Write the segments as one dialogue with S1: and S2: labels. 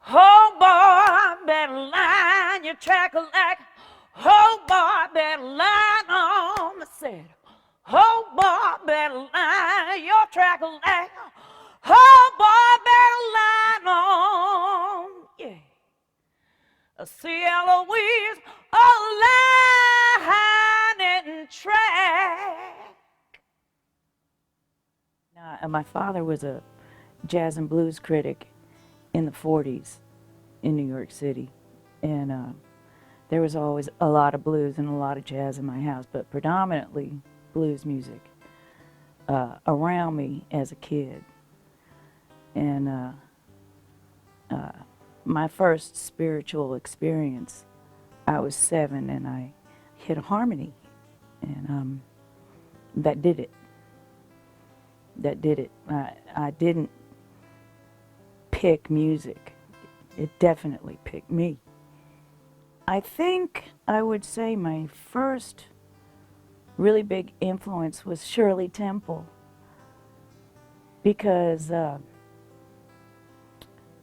S1: Oh boy, better line your track like. Oh boy, better line on the set. Oh boy, better line your track like. Oh boy, better line on. Yeah. A CLOE is a line and track. Now, my father was a jazz and blues critic in the 40s in New York City. And there was always a lot of blues and a lot of jazz in my house, but predominantly blues music around me as a kid. And my first spiritual experience, I was 7 and I hit a harmony, and that did it. That did it. I didn't pick music. It definitely picked me. I think I would say my first really big influence was Shirley Temple, because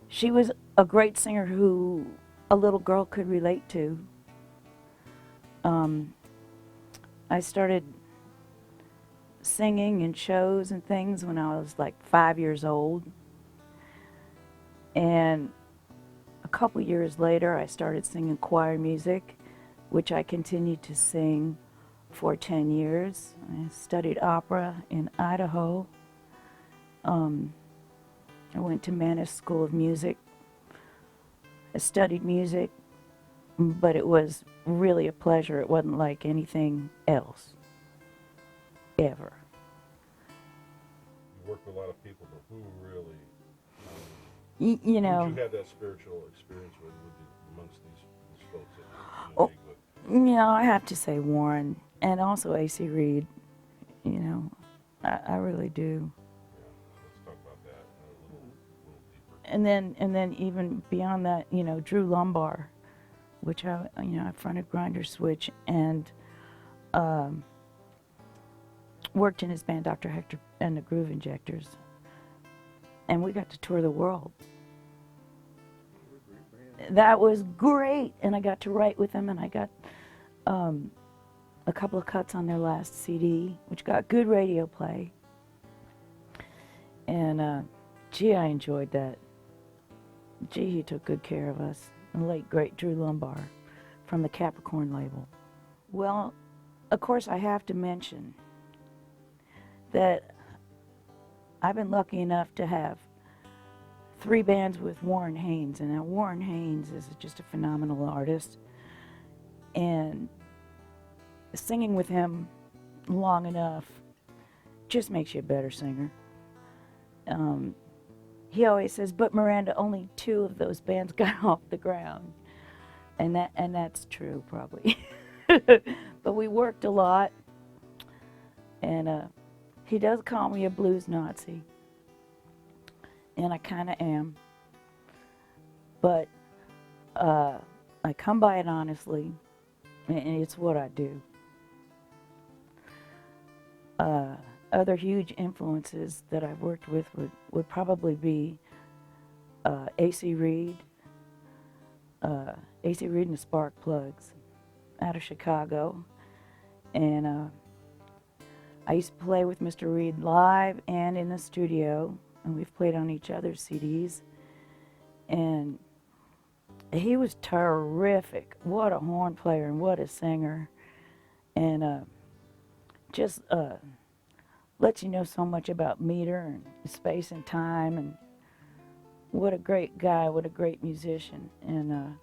S1: she was a great singer who a little girl could relate to. I started singing in shows and things when I was like 5 years old. And a couple years later, I started singing choir music, which I continued to sing for 10 years. I studied opera in Idaho. I went to Mannes School of Music. I studied music, but it was really a pleasure. It wasn't like anything else, ever.
S2: You work with a lot of people, but who really,
S1: You know,
S2: who did you have that spiritual experience with amongst these folks that you
S1: oh,
S2: dig with?
S1: I have to say Warren, and also A.C. Reed. You know, I really do.
S2: Yeah, let's talk about that a little deeper.
S1: And then even beyond that, Drew Lumbar, which I fronted Grinder Switch and worked in his band Dr. Hector and the Groove Injectors, and we got to tour the world. That was great, and I got to write with them, and I got a couple of cuts on their last CD, which got good radio play. And gee, I enjoyed that. Gee, he took good care of us. The late, great Drew Lumbar from the Capricorn label. Well, of course, I have to mention that I've been lucky enough to have 3 bands with Warren Haynes, and now Warren Haynes is just a phenomenal artist, and singing with him long enough just makes you a better singer. He always says, but Miranda, only 2 of those bands got off the ground, and that's true probably. But we worked a lot, and he does call me a blues Nazi, and I kind of am, but I come by it honestly, and it's what I do. Other huge influences that I've worked with would probably be A.C. Reed and the Spark Plugs out of Chicago, and I used to play with Mr. Reed live and in the studio, and we've played on each other's CDs, and he was terrific. What a horn player and what a singer, and just lets you know so much about meter and space and time, and what a great guy, what a great musician. And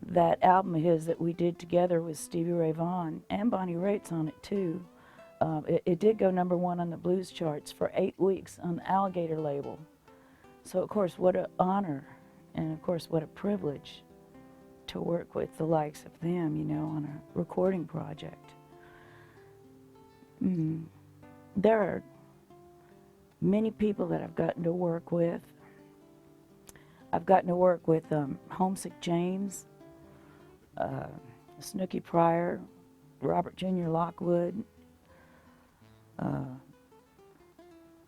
S1: that album of his that we did together with Stevie Ray Vaughan and Bonnie Raitt's on it too. It did go #1 on the blues charts for 8 weeks on the Alligator label. So of course, what an honor, and of course, what a privilege to work with the likes of them, on a recording project. There are many people that I've gotten to work with. I've gotten to work with Homesick James, Snooky Pryor, Robert Jr. Lockwood,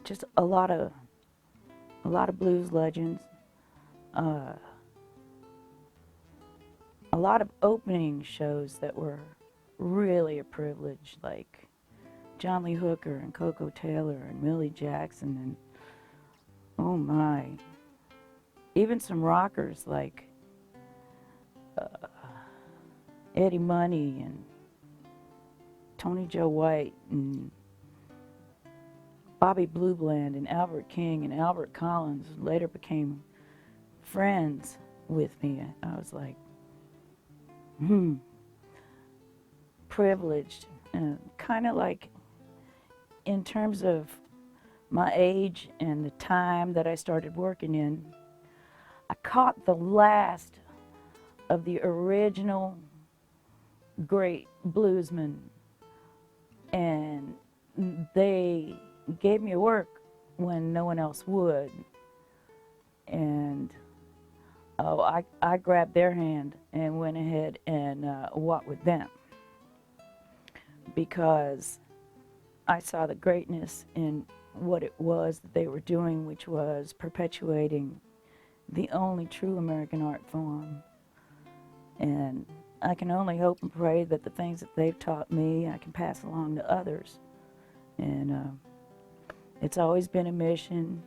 S1: just a lot of blues legends. a lot of opening shows that were really a privilege, like John Lee Hooker and Coco Taylor and Millie Jackson and, oh my, even some rockers like Eddie Money and Tony Joe White and Bobby Blue Bland and Albert King and Albert Collins later became friends with me. I was like, privileged. Kind of like in terms of my age and the time that I started working in, I caught the last of the original great bluesmen, and they gave me work when no one else would. And I grabbed their hand and went ahead and walked with them because I saw the greatness in what it was that they were doing, which was perpetuating the only true American art form. And I can only hope and pray that the things that they've taught me, I can pass along to others. And it's always been a mission.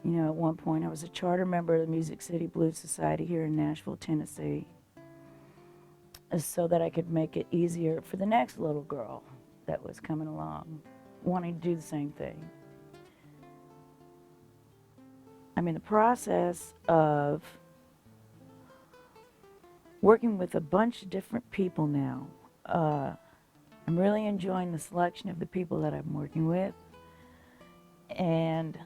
S1: You know, at one point I was a charter member of the Music City Blues Society here in Nashville, Tennessee, so that I could make it easier for the next little girl that was coming along, wanting to do the same thing. I'm in the process of working with a bunch of different people now. I'm really enjoying the selection of the people that I'm working with, and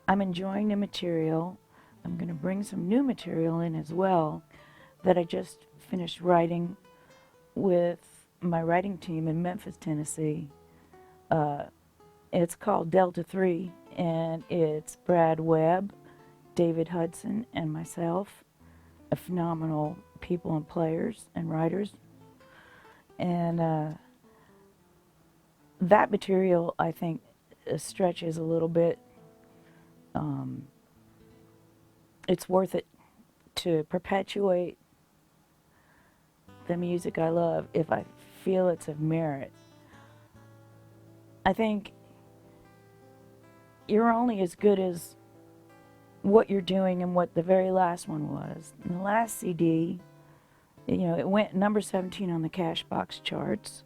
S1: I'm enjoying the material. I'm going to bring some new material in as well that I just finished writing with my writing team in Memphis, Tennessee. It's called Delta 3, and it's Brad Webb, David Hudson, and myself, a phenomenal people and players and writers. And that material, I think, stretches a little bit. It's worth it to perpetuate the music I love if I feel it's of merit. I think you're only as good as what you're doing and what the very last one was. And the last CD, you know, it went number 17 on the Cashbox charts,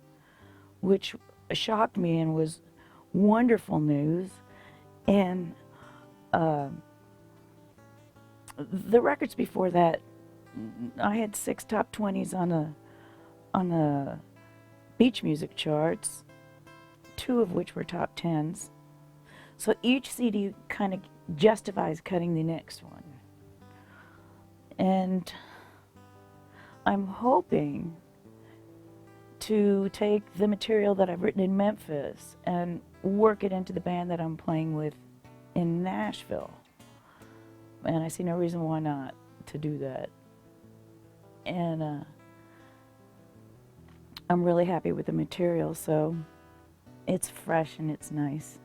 S1: which shocked me and was wonderful news. And the records before that, I had 6 top 20s on the beach music charts, 2 of which were top 10s. So each CD kind of justifies cutting the next one. And I'm hoping to take the material that I've written in Memphis and work it into the band that I'm playing with in Nashville. And I see no reason why not to do that. And I'm really happy with the material, so it's fresh and it's nice.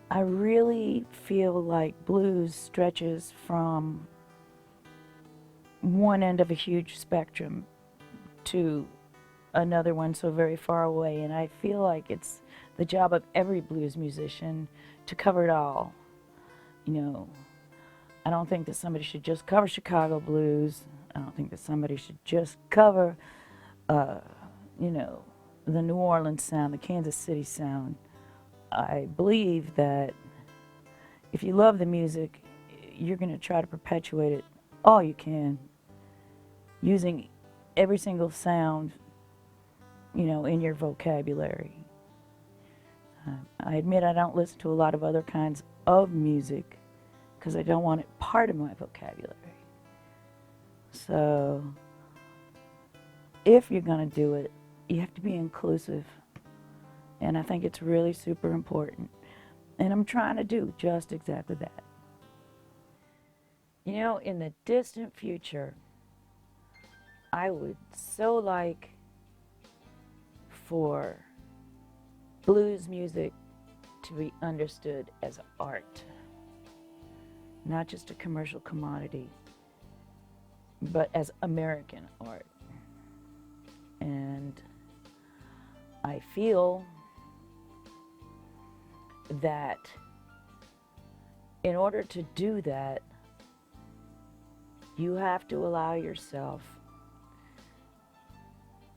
S1: I really feel like blues stretches from one end of a huge spectrum to another one so very far away, and I feel like it's the job of every blues musician to cover it all. You know, I don't think that somebody should just cover Chicago blues. I don't think that somebody should just cover, you know, the New Orleans sound, the Kansas City sound. I believe that if you love the music, you're going to try to perpetuate it all you can, using every single sound, you know, in your vocabulary. I admit I don't listen to a lot of other kinds of music because I don't want it part of my vocabulary. So if you're going to do it, you have to be inclusive. And I think it's really super important. And I'm trying to do just exactly that. You know, in the distant future, I would so like for blues music to be understood as art, not just a commercial commodity. but as American art. And I feel that in order to do that, you have to allow yourself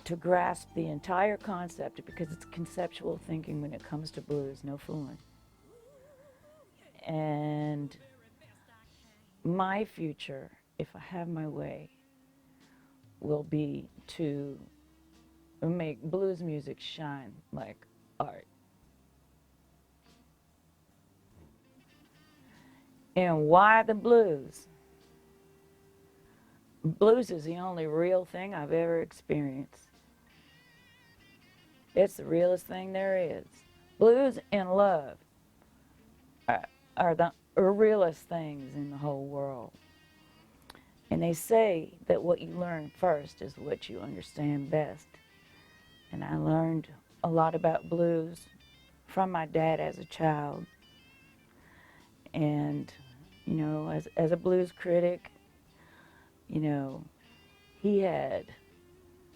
S1: to grasp the entire concept, because it's conceptual thinking when it comes to blues, no fooling. And my future, if I have my way, will be to make blues music shine like art. And why the blues? Blues is the only real thing I've ever experienced. It's the realest thing there is. Blues and love are the realest things in the whole world. And they say that what you learn first is what you understand best. And I learned a lot about blues from my dad as a child. And, you know, as a blues critic, you know, he had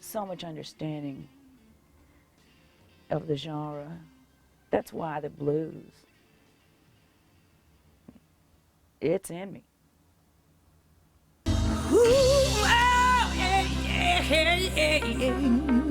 S1: so much understanding of the genre. That's why the blues, it's in me.
S3: Ooh, oh, yeah, yeah, yeah, yeah.